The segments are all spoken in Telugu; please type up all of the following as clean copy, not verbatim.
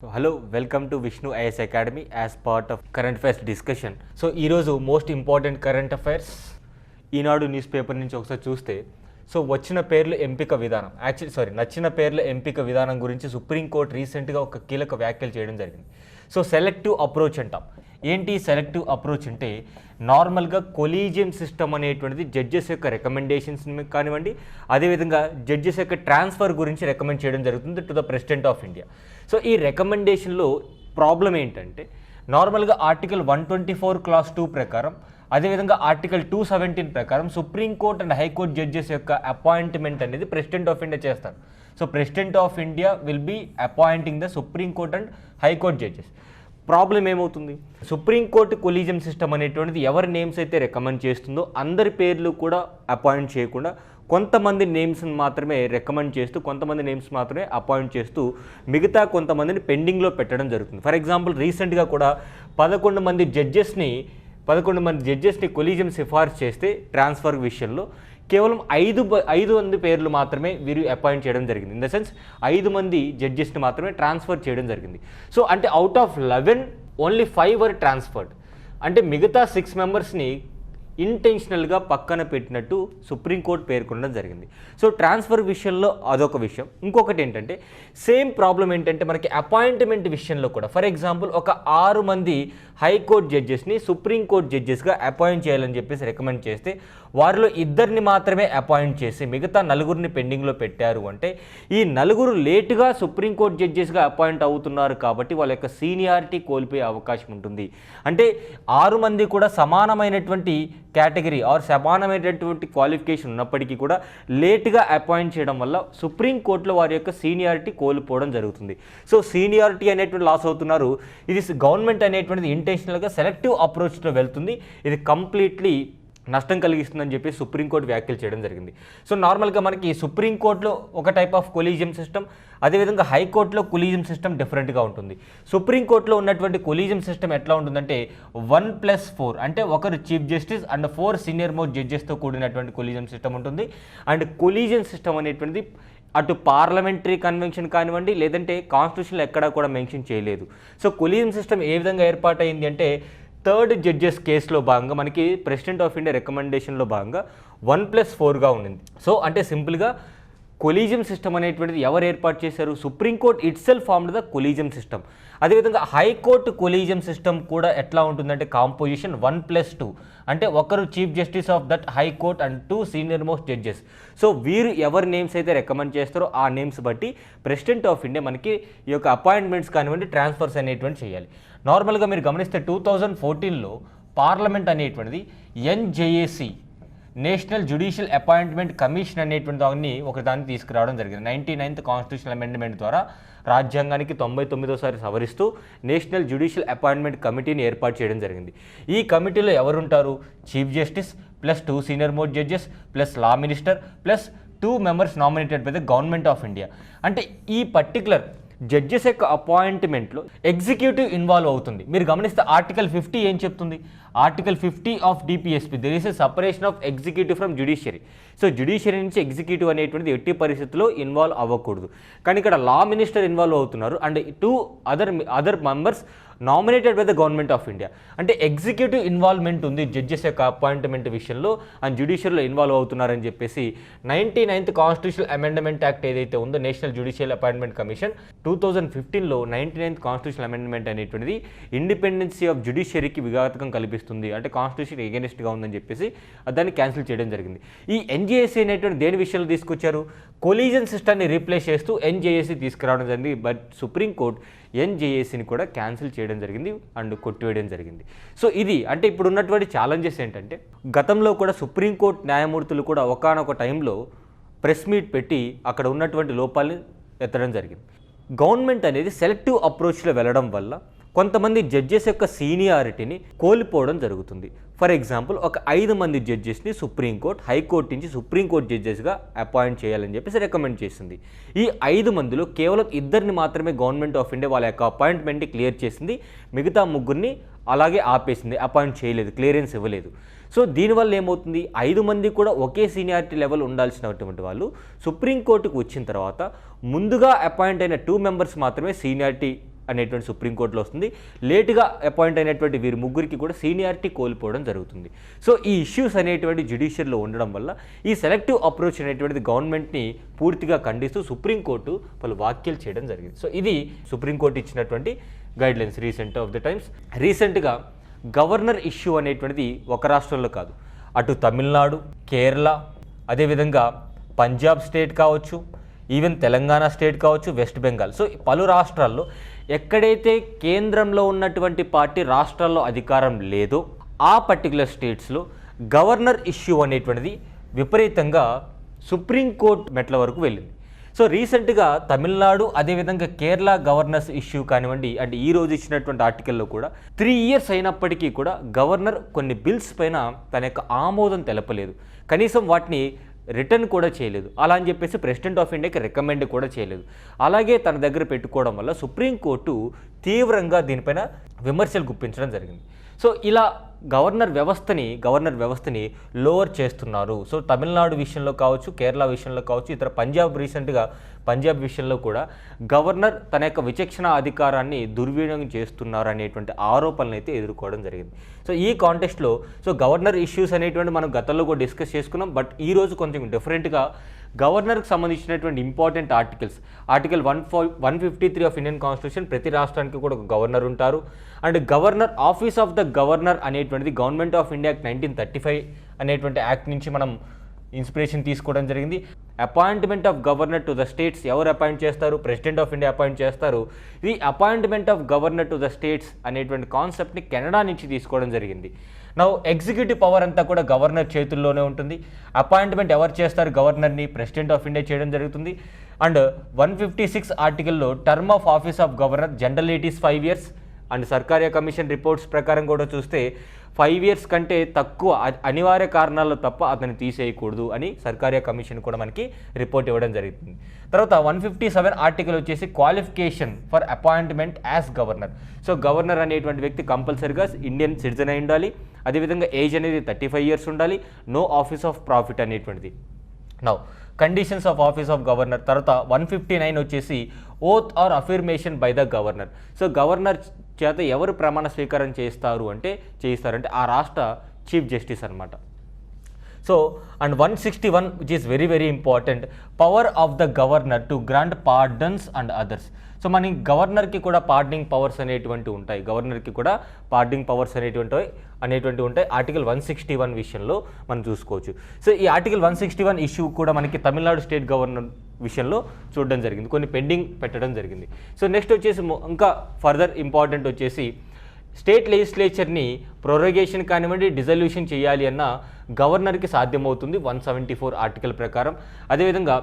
Hello, welcome to Vishnu IS Academy as part of current affairs discussion. So ఈరోజు మోస్ట్ ఇంపార్టెంట్ కరెంట్ అఫైర్స్ ఈనాడు న్యూస్ పేపర్ నుంచి ఒకసారి చూస్తే వచ్చిన పేర్ల ఎంపిక విధానం నచ్చిన పేర్ల ఎంపిక విధానం గురించి సుప్రీంకోర్టు రీసెంట్గా ఒక కీలక వ్యాఖ్యలు చేయడం జరిగింది. సెలెక్టివ్ అప్రోచ్ అంటాం. ఏంటి సెలెక్టివ్ అప్రోచ్ అంటే నార్మల్గా కొలీజియం సిస్టమ్ అనేటువంటిది జడ్జెస్ యొక్క రికమెండేషన్స్ కానివ్వండి, అదేవిధంగా జడ్జెస్ యొక్క ట్రాన్స్ఫర్ గురించి రికమెండ్ చేయడం జరుగుతుంది to the president of India. ఈ రికమెండేషన్లో ప్రాబ్లం ఏంటంటే నార్మల్గా ఆర్టికల్ 124 క్లాస్ 2 ప్రకారం, అదేవిధంగా ఆర్టికల్ 217 ప్రకారం సుప్రీంకోర్టు అండ్ హైకోర్టు జడ్జెస్ యొక్క అపాయింట్మెంట్ అనేది ప్రెసిడెంట్ ఆఫ్ ఇండియా చేస్తారు. President of India will be appointing the supreme court and high court judges. Problem ఏమవుతుంది, సుప్రీంకోర్టు కొలీజియం సిస్టమ్ అనేటువంటిది ఎవరి నేమ్స్ అయితే రికమెండ్ చేస్తుందో అందరి పేర్లు కూడా అపాయింట్ చేయకుండా కొంతమంది నేమ్స్ని మాత్రమే రికమెండ్ చేస్తూ, కొంతమంది నేమ్స్ మాత్రమే అపాయింట్ చేస్తూ మిగతా కొంతమందిని పెండింగ్లో పెట్టడం జరుగుతుంది. ఫర్ ఎగ్జాంపుల్ రీసెంట్గా కూడా 11 మంది జడ్జెస్ని కొలీజియం సిఫార్సు చేస్తే ట్రాన్స్ఫర్ విషయంలో కేవలం 5 మంది పేర్లు మాత్రమే వీరు అపాయింట్ చేయడం జరిగింది. ఇన్ ద సెన్స్ 5 మంది జడ్జెస్ని మాత్రమే ట్రాన్స్ఫర్ చేయడం జరిగింది. అంటే out of 11 only 5 were transferred. అంటే మిగతా 6 మెంబర్స్ని ఇంటెన్షనల్గా పక్కన పెట్టినట్టు సుప్రీంకోర్టు పేర్కొనడం జరిగింది. ట్రాన్స్ఫర్ విషయంలో అదొక విషయం. ఇంకొకటి ఏంటంటే సేమ్ ప్రాబ్లం ఏంటంటే మనకి అపాయింట్మెంట్ విషయంలో కూడా ఫర్ ఎగ్జాంపుల్ ఒక 6 మంది హైకోర్టు జడ్జెస్ని సుప్రీంకోర్టు జడ్జెస్గా అపాయింట్ చేయాలని చెప్పేసి రికమెండ్ చేస్తే వారిలో 2 మాత్రమే అపాయింట్ చేసి మిగతా 4 పెండింగ్లో పెట్టారు. అంటే ఈ 4 లేటుగా సుప్రీంకోర్టు జడ్జెస్గా అపాయింట్ అవుతున్నారు కాబట్టి వాళ్ళ యొక్క సీనియారిటీ కోల్పోయే అవకాశం ఉంటుంది. అంటే 6 మంది కూడా సమానమైనటువంటి కేటగిరీ ఆర్ సమానమైనటువంటి క్వాలిఫికేషన్ ఉన్నప్పటికీ కూడా లేటుగా అపాయింట్ చేయడం వల్ల సుప్రీంకోర్టులో వారి యొక్క సీనియారిటీ కోల్పోవడం జరుగుతుంది. సీనియారిటీ అనేటువంటి లాస్ అవుతున్నారు. ఇది గవర్నమెంట్ అనేటువంటిది ఇంటెన్షనల్గా సెలెక్టివ్ అప్రోచ్లో వెళ్తుంది. ఇది కంప్లీట్లీ నష్టం కలిగిస్తుందని చెప్పి సుప్రీంకోర్టు వ్యాఖ్యలు చేయడం జరిగింది. నార్మల్గా మనకి సుప్రీంకోర్టులో ఒక టైప్ ఆఫ్ కొలీజియం సిస్టమ్, అదేవిధంగా హైకోర్టులో కొలీజియం సిస్టమ్ డిఫరెంట్గా ఉంటుంది. సుప్రీంకోర్టులో ఉన్నటువంటి కొలీజియం సిస్టమ్ ఎట్లా ఉంటుందంటే 1+4 అంటే ఒకరు chief justice and 4 senior most జడ్జెస్తో కూడినటువంటి కొలీజియం సిస్టమ్ ఉంటుంది. అండ్ కొలీజియం సిస్టమ్ అనేటువంటిది అటు పార్లమెంటరీ కన్వెన్షన్ కానివ్వండి, లేదంటే కాన్స్టిట్యూషన్లో ఎక్కడా కూడా మెన్షన్ చేయలేదు. కొలీజియం సిస్టమ్ ఏ విధంగా ఏర్పాటైంది అంటే 3rd జడ్జెస్ కేసులో భాగంగా మనకి ప్రెసిడెంట్ ఆఫ్ ఇండియా రికమెండేషన్లో భాగంగా 1+4గా ఉండింది. అంటే సింపుల్గా కొలీజియం సిస్టమ్ అనేటువంటిది ఎవరు ఏర్పాటు చేశారు, supreme court it self formed the collegium system. అదేవిధంగా హైకోర్టు కొలీజియం సిస్టమ్ కూడా ఎట్లా ఉంటుందంటే కాంపోజిషన్ 1+2 అంటే ఒకరు chief justice of that high court and 2 senior most judges. వీరు ఎవరి నేమ్స్ అయితే రికమెండ్ చేస్తారో ఆ నేమ్స్ బట్టి ప్రెసిడెంట్ ఆఫ్ ఇండియా మనకి ఈ యొక్క అపాయింట్మెంట్స్ కానివ్వండి, ట్రాన్స్ఫర్స్ అనేటువంటి చేయాలి. నార్మల్గా మీరు గమనిస్తే 2014లో పార్లమెంట్ అనేటువంటిది NJAC national judicial appointment commission అనేటువంటి దాన్ని తీసుకురావడం జరిగింది. 99th కాన్స్టిట్యూషనల్ అమెండ్మెంట్ ద్వారా రాజ్యాంగానికి 99వ సవరిస్తూ నేషనల్ జ్యుడిషియల్ అపాయింట్మెంట్ కమిటీని ఏర్పాటు చేయడం జరిగింది. ఈ కమిటీలో ఎవరుంటారు, chief justice plus 2 senior most judges plus law minister plus 2 members nominated by the government of India. అంటే ఈ పర్టికులర్ జడ్జెస్ యొక్క అపాయింట్మెంట్లో ఎగ్జిక్యూటివ్ ఇన్వాల్వ్ అవుతుంది. మీరు గమనిస్తే ఆర్టికల్ 50 ఏం చెప్తుంది, article 50 of DPSP there is a separation of executive from judiciary. Judiciary నుంచి ఎగ్జిక్యూటివ్ అనేటువంటిది ఎట్టి పరిస్థితుల్లో ఇన్వాల్వ్ అవ్వకూడదు. కానీ ఇక్కడ లా మినిస్టర్ ఇన్వాల్వ్ అవుతున్నారు and 2 other members nominated by the government of India. అంటే ఎగ్జిక్యూటివ్ ఇన్వాల్వ్మెంట్ ఉంది జడ్జెస్ యొక్క అపాయింట్మెంట్ విషయంలో అండ్ జ్యుడిషియరీలో ఇన్వాల్వ్ అవుతున్నారని చెప్పేసి 99th కాన్స్టిట్యూషనల్ అమెండ్మెంట్ యాక్ట్ ఏదైతే ఉందో నేషనల్ జ్యుడిషియల్ అపాయింట్మెంట్ కమిషన్ 2015లో 99th కాన్స్టిట్యూషనల్ అమెండ్మెంట్ అనేటువంటిది ఇండిపెండెన్సీ ఆఫ్ జ్యుడిషియరీకి విఘాతకం కల్పిస్తుంది, అంటే కాన్స్టిట్యూషన్ ఎగెనిస్ట్గా ఉందని చెప్పేసి దాన్ని క్యాన్సిల్ చేయడం జరిగింది. ఈ NJAC అనేటువంటి దేని విషయంలో తీసుకొచ్చారు, కొలీజియన్ సిస్టమ్ని రీప్లేస్ చేస్తూ NJAC తీసుకురావడం జరిగింది. బట్ సుప్రీంకోర్టు NJACని కూడా క్యాన్సిల్ చేయడం జరిగింది అండ్ కొట్టివేయడం జరిగింది. ఇది అంటే ఇప్పుడు ఉన్నటువంటి ఛాలెంజెస్ ఏంటంటే గతంలో కూడా సుప్రీంకోర్టు న్యాయమూర్తులు కూడా ఒకానొక టైంలో ప్రెస్ మీట్ పెట్టి అక్కడ ఉన్నటువంటి లోపాలని ఎత్తడం జరిగింది. గవర్నమెంట్ అనేది సెలెక్టివ్ అప్రోచ్లో వెళ్ళడం వల్ల కొంతమంది జడ్జెస్ యొక్క సీనియారిటీని కోల్పోవడం జరుగుతుంది. ఫర్ ఎగ్జాంపుల్ ఒక 5 మంది జడ్జెస్ని సుప్రీంకోర్టు హైకోర్టు నుంచి సుప్రీంకోర్టు జడ్జెస్గా అపాయింట్ చేయాలని చెప్పేసి రికమెండ్ చేసింది. ఈ 5 మందిలో కేవలం 2 మాత్రమే గవర్నమెంట్ ఆఫ్ ఇండియా వాళ్ళ యొక్క అపాయింట్మెంట్ని క్లియర్ చేసింది, మిగతా 3 అలాగే ఆపేసింది, అపాయింట్ చేయలేదు, క్లియరెన్స్ ఇవ్వలేదు. దీనివల్ల ఏమవుతుంది, 5 మంది కూడా ఒకే సీనియారిటీ లెవెల్ ఉండాల్సినటువంటి వాళ్ళు సుప్రీంకోర్టుకు వచ్చిన తర్వాత ముందుగా అపాయింట్ అయిన 2 మెంబర్స్ మాత్రమే సీనియారిటీ అనేటువంటి సుప్రీంకోర్టులో వస్తుంది. లేటుగా అపాయింట్ అయినటువంటి వీరి ముగ్గురికి కూడా సీనియారిటీ కోల్పోవడం జరుగుతుంది. సో ఈ ఇష్యూస్ అనేటువంటి జ్యుడిషియల్లో ఉండడం వల్ల ఈ సెలెక్టివ్ అప్రోచ్ అనేటువంటిది గవర్నమెంట్ని పూర్తిగా ఖండిస్తూ సుప్రీంకోర్టు పలు వ్యాఖ్యలు చేయడం జరిగింది. సో ఇది సుప్రీంకోర్టు ఇచ్చినటువంటి guidelines recent of the times. రీసెంట్గా గవర్నర్ ఇష్యూ అనేటువంటిది ఒక రాష్ట్రంలో కాదు, అటు తమిళనాడు, కేరళ, అదేవిధంగా పంజాబ్ స్టేట్ కావచ్చు, ఈవెన్ తెలంగాణ స్టేట్ కావచ్చు, వెస్ట్ బెంగాల్. సో పలు రాష్ట్రాల్లో ఎక్కడైతే కేంద్రంలో ఉన్నటువంటి పార్టీ రాష్ట్రాల్లో అధికారం లేదో ఆ పర్టికులర్ స్టేట్స్లో గవర్నర్ ఇష్యూ అనేటువంటిది విపరీతంగా సుప్రీంకోర్టు మెట్ల వరకు వెళ్ళింది. సో రీసెంట్గా తమిళనాడు అదేవిధంగా కేరళ గవర్నర్స్ ఇష్యూ కానివ్వండి, అంటే ఈ రోజు ఇచ్చినటువంటి ఆర్టికల్లో కూడా 3 years అయినప్పటికీ కూడా గవర్నర్ కొన్ని బిల్స్ పైన తన యొక్క ఆమోదం తెలపలేదు, కనీసం వాటిని రిటర్న్ కూడా చేయలేదు. అలా అని చెప్పేసి ప్రెసిడెంట్ ఆఫ్ ఇండియాకి రికమెండ్ కూడా చేయలేదు. అలాగే తన దగ్గర పెట్టుకోవడం వల్ల సుప్రీంకోర్టు తీవ్రంగా దీనిపైన విమర్శలు గుప్పించడం జరిగింది. సో ఇలా గవర్నర్ వ్యవస్థని లోవర్ చేస్తున్నారు. సో తమిళనాడు విషయంలో కావచ్చు, కేరళ విషయంలో కావచ్చు, ఇతర పంజాబ్ విషయంలో కూడా గవర్నర్ తన యొక్క విచక్షణ అధికారాన్ని దుర్వినియోగం చేస్తున్నారు అనేటువంటి ఆరోపణలు అయితే ఎదుర్కోవడం జరిగింది. సో ఈ కాంటెక్స్ట్లో గవర్నర్ ఇష్యూస్ అనేటువంటి మనం గతంలో కూడా డిస్కస్ చేసుకున్నాం. బట్ ఈరోజు కొంచెం డిఫరెంట్గా గవర్నర్కి సంబంధించినటువంటి important article 153 of Indian constitution, ప్రతి రాష్ట్రానికి కూడా ఒక గవర్నర్ ఉంటారు. And governor office of the governor అనేటువంటిది గవర్నమెంట్ ఆఫ్ ఇండియా 1935 అనేటువంటి యాక్ట్ నుంచి మనం ఇన్స్పిరేషన్ తీసుకోవడం జరిగింది. Appointment of governor to the states ఎవరు అపాయింట్ చేస్తారు? ప్రెసిడెంట్ ఆఫ్ ఇండియా అపాయింట్ చేస్తారు. ఈ appointment of governor to the states అనేటువంటి కాన్సెప్ట్ని కెనడా నుంచి తీసుకోవడం జరిగింది. నౌ ఎగ్జిక్యూటివ్ పవర్ అంతా కూడా గవర్నర్ చేతుల్లోనే ఉంటుంది. అపాయింట్మెంట్ ఎవరు చేస్తారు? గవర్నర్ని ప్రెసిడెంట్ ఆఫ్ ఇండియా చేయడం జరుగుతుంది. అండ్ 156 ఆర్టికల్లో term of office of governor general it is 5 years. And Sarkaria commission reports ప్రకారం కూడా చూస్తే 5 years కంటే తక్కువ అనివార్య కారణాల్లో తప్ప అతన్ని తీసేయకూడదు అని సర్కారియా కమిషన్ కూడా మనకి రిపోర్ట్ ఇవ్వడం జరుగుతుంది. తర్వాత 157 ఆర్టికల్ వచ్చేసి qualification for appointment as governor. So governor అనేటువంటి వ్యక్తి కంపల్సరీగా ఇండియన్ సిటిజన్ అయి ఉండాలి. అదేవిధంగా ఏజ్ అనేది 35 years ఉండాలి. నో ఆఫీస్ ఆఫ్ ప్రాఫిట్ అనేటువంటిది. Now conditions of office of governor. తర్వాత 159 వచ్చేసి oath or affirmation by the governor. So governor చేత ఎవరు ప్రమాణ స్వీకారం చేయిస్తారంటే ఆ రాష్ట్ర చీఫ్ జస్టిస్ అనమాట. So and 161 which is very very important, power of the governor to grant pardons and others. So మన గవర్నర్కి కూడా పార్డనింగ్ పవర్స్ అనేటువంటి ఉంటాయి. ఆర్టికల్ 161 విషయంలో మనం చూసుకోవచ్చు. సో ఈ ఆర్టికల్ 161 ఇష్యూ కూడా మనకి తమిళనాడు స్టేట్ గవర్నర్ విషయంలో చూడడం జరిగింది, కొన్ని పెండింగ్ పెట్టడం జరిగింది. సో నెక్స్ట్ వచ్చేసి ఇంకా ఫర్దర్ ఇంపార్టెంట్ వచ్చేసి స్టేట్ లెజిస్లేచర్ని ప్రొరోగేషన్ కానివ్వండి, డిజల్యూషన్ చేయాలి అన్న గవర్నర్కి సాధ్యమవుతుంది 174 ఆర్టికల్ ప్రకారం. అదేవిధంగా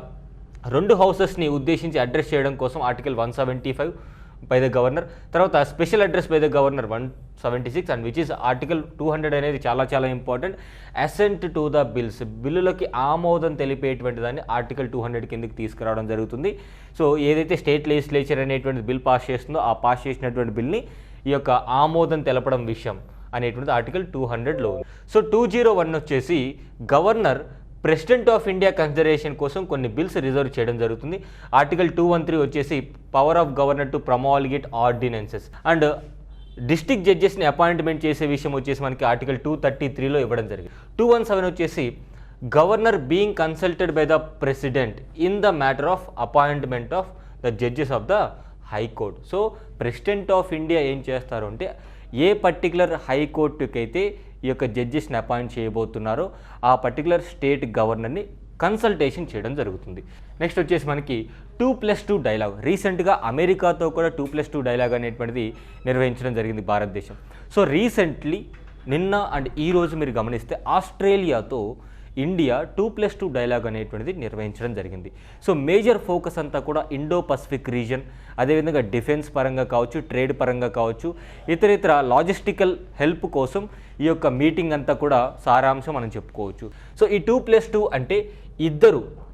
2 హౌసెస్ని ఉద్దేశించి అడ్రస్ చేయడం కోసం ఆర్టికల్ 175 బై ద గవర్నర్. తర్వాత special address by the governor 176 and which is article 200 అనేది చాలా important. Assent to the bills, బిల్లులకి ఆమోదం తెలిపేటువంటి దాన్ని ఆర్టికల్ 200 కిందకి తీసుకురావడం జరుగుతుంది. సో ఏదైతే స్టేట్ లెజిస్లేచర్ అనేటువంటి బిల్ పాస్ చేస్తుందో ఆ పాస్ చేసినటువంటి బిల్ని ఈ యొక్క ఆమోదం తెలపడం విషయం అనేటువంటిది ఆర్టికల్ 200లో ఉంది. సో 201 వచ్చేసి governor president of India consideration కోసం కొన్ని బిల్స్ రిజర్వ్ చేయడం జరుగుతుంది. ఆర్టికల్ 213 వచ్చేసి power of governor to promulgate ordinances. And district జడ్జెస్ని అపాయింట్మెంట్ చేసే విషయం వచ్చేసి మనకి ఆర్టికల్ 233లో ఇవ్వడం జరిగింది. 217 వచ్చేసి governor being consulted by the president in the matter of appointment of the judges of the high court. So president of India ఏం చేస్తారు అంటే ఏ పర్టికులర్ హైకోర్టుకి అయితే ఈ యొక్క జడ్జెస్ని అపాయింట్ చేయబోతున్నారో ఆ పర్టికులర్ స్టేట్ గవర్నర్ని కన్సల్టేషన్ చేయడం జరుగుతుంది. నెక్స్ట్ వచ్చేసి మనకి 2+2 డైలాగ్. రీసెంట్గా అమెరికాతో కూడా 2+2 డైలాగ్ అనేటువంటిది నిర్వహించడం జరిగింది భారతదేశం. సో రీసెంట్లీ నిన్న అండ్ ఈరోజు మీరు గమనిస్తే ఆస్ట్రేలియాతో ఇండియా 2+2 డైలాగ్ అనేటువంటిది నిర్వహించడం జరిగింది. సో మేజర్ ఫోకస్ అంతా కూడా ఇండో పసిఫిక్ రీజన్, అదేవిధంగా డిఫెన్స్ పరంగా కావచ్చు, ట్రేడ్ పరంగా కావచ్చు, ఇతర లాజిస్టికల్ హెల్ప్ కోసం ఈ యొక్క మీటింగ్ అంతా కూడా సారాంశం మనం చెప్పుకోవచ్చు. సో ఈ 2+2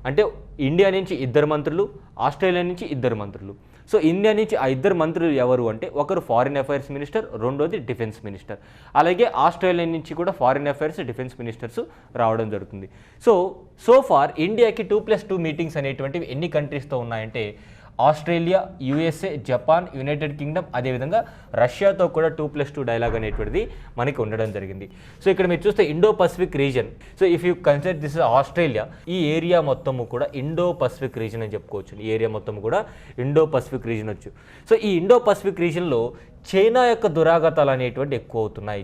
అంటే ఇండియా నుంచి 2 మంత్రులు, ఆస్ట్రేలియా నుంచి 2 మంత్రులు. సో ఇండియా నుంచి ఆ 2 మంత్రులు ఎవరు అంటే ఒకరు ఫారిన్ అఫైర్స్ మినిస్టర్, రెండోది డిఫెన్స్ మినిస్టర్. అలాగే ఆస్ట్రేలియా నుంచి కూడా ఫారిన్ అఫైర్స్, డిఫెన్స్ మినిస్టర్స్ రావడం జరుగుతుంది. సో ఫార్ ఇండియాకి 2+2 మీటింగ్స్ అనేటువంటివి ఎన్ని కంట్రీస్తో ఉన్నాయంటే Australia, USA, Japan, United Kingdom, అదేవిధంగా రష్యాతో కూడా 2+2 డైలాగ్ అనేటువంటిది మనకి ఉండడం జరిగింది. సో ఇక్కడ మీరు చూస్తే Indo Pacific reason, so if you consider this Australia, ఈ ఏరియా మొత్తము కూడా ఇండో పసిఫిక్ రీజన్ అని చెప్పుకోవచ్చు. ఈ ఏరియా మొత్తం కూడా ఇండో పసిఫిక్ రీజన్ వచ్చు. సో ఈ ఇండో పసిఫిక్ రీజన్లో చైనా యొక్క దురాగతాలు అనేటువంటి ఎక్కువ అవుతున్నాయి.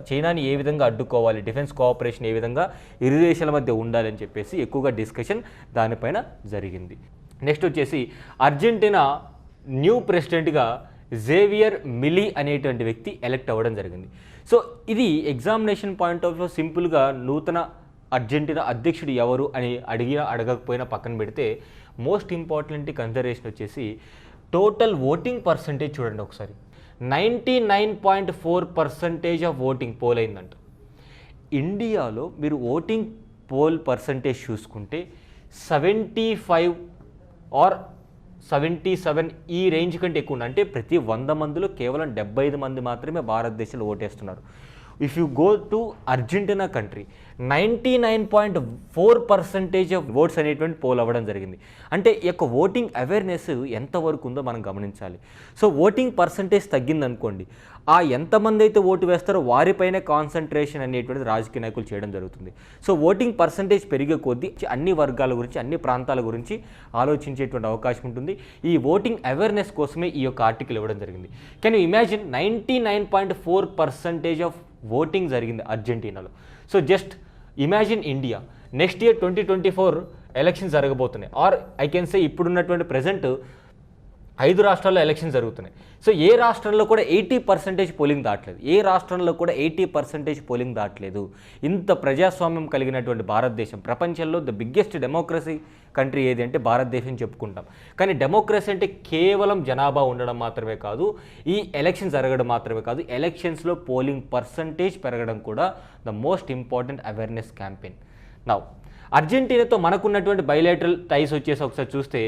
చైనాని ఏ విధంగా అడ్డుకోవాలి, డిఫెన్స్ కోఆపరేషన్ ఏ విధంగా ఇరు దేశాల మధ్య ఉండాలని చెప్పేసి ఎక్కువగా డిస్కషన్ దానిపైన జరిగింది. నెక్స్ట్ వచ్చేసి అర్జెంటీనా న్యూ ప్రెసిడెంట్గా జేవియర్ మిలీ అనేటువంటి వ్యక్తి ఎలెక్ట్ అవ్వడం జరిగింది. సో ఇది ఎగ్జామినేషన్ పాయింట్ ఆఫ్ వ్యూ సింపుల్గా నూతన అర్జెంటీనా అధ్యక్షుడు ఎవరు అని అడగకపోయినా పక్కన పెడితే మోస్ట్ ఇంపార్టెంట్ కన్సిడరేషన్ వచ్చేసి టోటల్ ఓటింగ్ పర్సంటేజ్ చూడండి ఒకసారి. 99.4% ఆఫ్ ఓటింగ్ పోల్ అయిందంట. ఇండియాలో మీరు ఓటింగ్ పోల్ పర్సంటేజ్ చూసుకుంటే 75 ఆర్ 77 ఈ రేంజ్ కంటే ఎక్కువ ఉంది. అంటే ప్రతి 100 మందిలో కేవలం 75 మంది మాత్రమే భారతదేశంలో ఓటేస్తున్నారు. If you go to Argentina country 99.4% of votes అనేటువంటి పోల్ అవ్వడం జరిగింది. అంటే ఈ యొక్క ఓటింగ్ అవేర్నెస్ ఎంతవరకు ఉందో మనం గమనించాలి. సో ఓటింగ్ పర్సంటేజ్ తగ్గిందనుకోండి, ఆ ఎంతమంది అయితే ఓటు వేస్తారో వారిపైనే కాన్సన్ట్రేషన్ అనేటువంటిది రాజకీయ నాయకులు చేయడం జరుగుతుంది. సో ఓటింగ్ పర్సంటేజ్ పెరిగే కొద్దీ అన్ని వర్గాల గురించి, అన్ని ప్రాంతాల గురించి ఆలోచించేటువంటి అవకాశం ఉంటుంది. ఈ ఓటింగ్ అవేర్నెస్ కోసమే ఈ యొక్క ఆర్టికల్ ఇవ్వడం జరిగింది. Can you imagine 99.4% of voting జరిగింది అర్జెంటీనాలో. So just imagine India next year 2024 elections జరగబోతున్నాయి. ఆర్ ఐ కెన్ సే ఇప్పుడున్నటువంటి ప్రజెంట్ 5 రాష్ట్రాల్లో ఎలక్షన్ జరుగుతున్నాయి. సో ఏ రాష్ట్రంలో కూడా 80% పోలింగ్ దాటలేదు. ఏ రాష్ట్రంలో కూడా 80% పోలింగ్ దాటలేదు. ఇంత ప్రజాస్వామ్యం కలిగినటువంటి భారతదేశం, ప్రపంచంలో ద బిగ్గెస్ట్ డెమోక్రసీ కంట్రీ ఏది అంటే భారతదేశం చెప్పుకుంటాం. కానీ డెమోక్రసీ అంటే కేవలం జనాభా ఉండడం మాత్రమే కాదు, ఈ ఎలక్షన్ జరగడం మాత్రమే కాదు, ఎలక్షన్స్లో పోలింగ్ పర్సంటేజ్ పెరగడం కూడా the most important awareness campaign. Now అర్జెంటీనాతో మనకున్నటువంటి బైలేటరల్ టైస్ వచ్చేసి ఒకసారి చూస్తే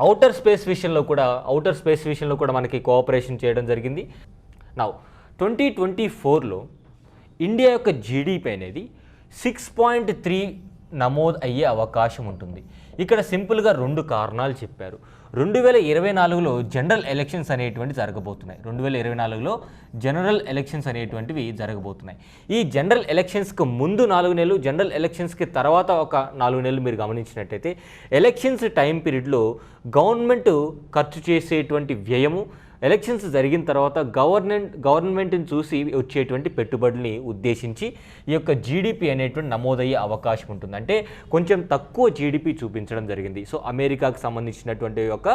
ఔటర్ స్పేస్ విషయంలో కూడా మనకి కోఆపరేషన్ చేయడం జరిగింది. నౌ 2024లో ఇండియా యొక్క జీడిపి అనేది 6.3 నమోదు అయ్యే అవకాశం ఉంటుంది. ఇక్కడ సింపుల్గా 2 కారణాలు చెప్పారు. 2024లో జనరల్ ఎలక్షన్స్ అనేటువంటివి జరగబోతున్నాయి. 2024లో జనరల్ ఎలక్షన్స్ అనేటువంటివి జరగబోతున్నాయి. ఈ జనరల్ ఎలక్షన్స్కి ముందు 4 నెలలు, జనరల్ ఎలక్షన్స్కి తర్వాత ఒక 4 నెలలు మీరు గమనించినట్టయితే ఎలక్షన్స్ టైం పీరియడ్లో గవర్నమెంట్ ఖర్చు చేసేటువంటి వ్యయము, ఎలక్షన్స్ జరిగిన తర్వాత గవర్నమెంట్ని చూసి వచ్చేటువంటి పెట్టుబడుల్ని ఉద్దేశించి ఈ యొక్క జీడిపి అనేటువంటి నమోదయ్యే అవకాశం ఉంటుంది. అంటే కొంచెం తక్కువ జీడిపి చూపించడం జరిగింది. సో అమెరికాకు సంబంధించినటువంటి ఒక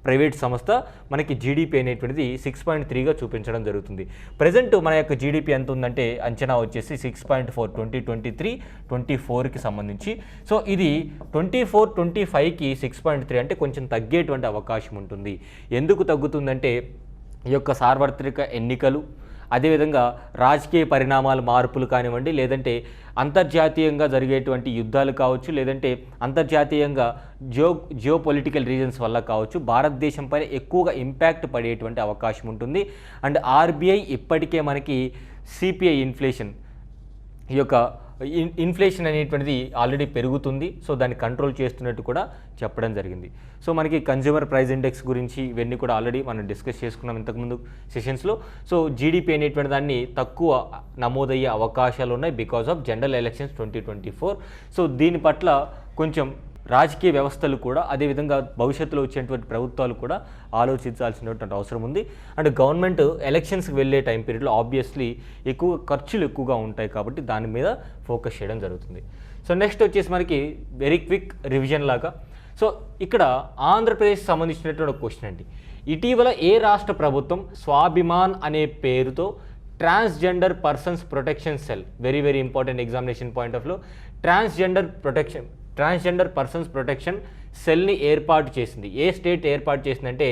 ప్రైవేట్ సంస్థ మనకి జీడిపి అనేటువంటిది 6.3గా చూపించడం జరుగుతుంది. ప్రజెంట్ మన యొక్క జీడిపి ఎంత ఉందంటే అంచనా వచ్చేసి 6.4 2023-24కి సంబంధించి. సో ఇది 24-25కి 6.3 అంటే కొంచెం తగ్గేటువంటి అవకాశం ఉంటుంది. ఎందుకు తగ్గుతుందంటే ఈ యొక్క సార్వత్రిక ఎన్నికలు, అదేవిధంగా రాజకీయ పరిణామాలు, మార్పులు కానివ్వండి, లేదంటే అంతర్జాతీయంగా జరిగేటువంటి యుద్ధాలు కావచ్చు, లేదంటే అంతర్జాతీయంగా జియో పొలిటికల్ రీజన్స్ వల్ల కావచ్చు, భారతదేశం పైన ఎక్కువగా ఇంపాక్ట్ పడేటువంటి అవకాశం ఉంటుంది. అండ్ ఆర్బీఐ ఇప్పటికే మనకి సిపిఐ ఇన్ఫ్లేషన్, ఈ యొక్క ఇన్ఫ్లేషన్ అనేటువంటిది ఆల్రెడీ పెరుగుతుంది. సో దాన్ని కంట్రోల్ చేస్తున్నట్టు కూడా చెప్పడం జరిగింది. సో మనకి కన్జ్యూమర్ ప్రైస్ ఇండెక్స్ గురించి ఇవన్నీ కూడా ఆల్రెడీ మనం డిస్కస్ చేసుకున్నాం ఇంతకుముందు సెషన్స్లో. సో జీడిపి అనేటువంటి దాన్ని తక్కువ నమోదయ్యే అవకాశాలు ఉన్నాయి because of general elections 2024. So దీని పట్ల కొంచెం రాజకీయ వ్యవస్థలు కూడా, అదేవిధంగా భవిష్యత్తులో వచ్చేటువంటి ప్రభుత్వాలు కూడా ఆలోచించాల్సినటువంటి అవసరం ఉంది. అండ్ గవర్నమెంట్ ఎలక్షన్స్కి వెళ్ళే టైం పీరియడ్లో ఆబ్వియస్లీ ఖర్చులు ఎక్కువగా ఉంటాయి కాబట్టి దాని మీద ఫోకస్ చేయడం జరుగుతుంది. సో నెక్స్ట్ వచ్చేసి మనకి వెరీ క్విక్ రివిజన్ లాగా. సో ఇక్కడ ఆంధ్రప్రదేశ్ సంబంధించినటువంటి ఒక క్వశ్చన్ అండి. ఇటీవల ఏ రాష్ట్ర ప్రభుత్వం స్వాభిమాన్ అనే పేరుతో transgender persons protection cell, very very important examination point of view, transgender persons protection సెల్ని ఏర్పాటు చేసింది. ఏ స్టేట్ ఏర్పాటు చేసిందంటే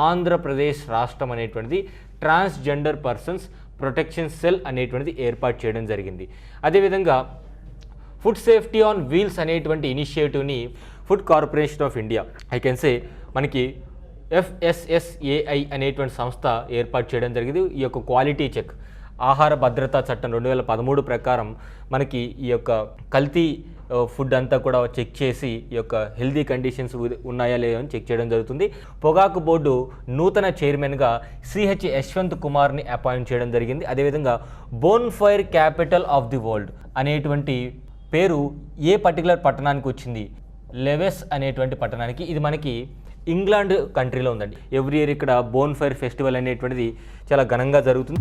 ఆంధ్రప్రదేశ్ రాష్ట్రం అనేటువంటిది ట్రాన్స్జెండర్ పర్సన్స్ ప్రొటెక్షన్ సెల్ అనేటువంటిది ఏర్పాటు చేయడం జరిగింది. అదేవిధంగా ఫుడ్ సేఫ్టీ ఆన్ వీల్స్ అనేటువంటి ఇనిషియేటివ్ని food corporation of India, I can say మనకి FSSAI అనేటువంటి సంస్థ ఏర్పాటు చేయడం జరిగింది. ఈ యొక్క క్వాలిటీ చెక్, ఆహార భద్రతా చట్టం 2013 ప్రకారం మనకి ఈ యొక్క కల్తీ ఫుడ్ అంతా కూడా చెక్ చేసి ఈ యొక్క హెల్దీ కండిషన్స్ ఉన్నాయా లేదో అని చెక్ చేయడం జరుగుతుంది. పొగాకు బోర్డు నూతన చైర్మన్గా సిహెచ్ యశ్వంత్ కుమార్ని అపాయింట్ చేయడం జరిగింది. అదేవిధంగా బోన్ఫైర్ క్యాపిటల్ ఆఫ్ ది వరల్డ్ అనేటువంటి పేరు ఏ పర్టికులర్ పట్టణానికి వచ్చింది? లెవెస్ అనేటువంటి పట్టణానికి. ఇది మనకి ఇంగ్లాండ్ కంట్రీలో ఉందండి. ఎవ్రీ ఇయర్ ఇక్కడ బోన్ఫైర్ ఫెస్టివల్ అనేటువంటిది చాలా ఘనంగా జరుగుతుంది.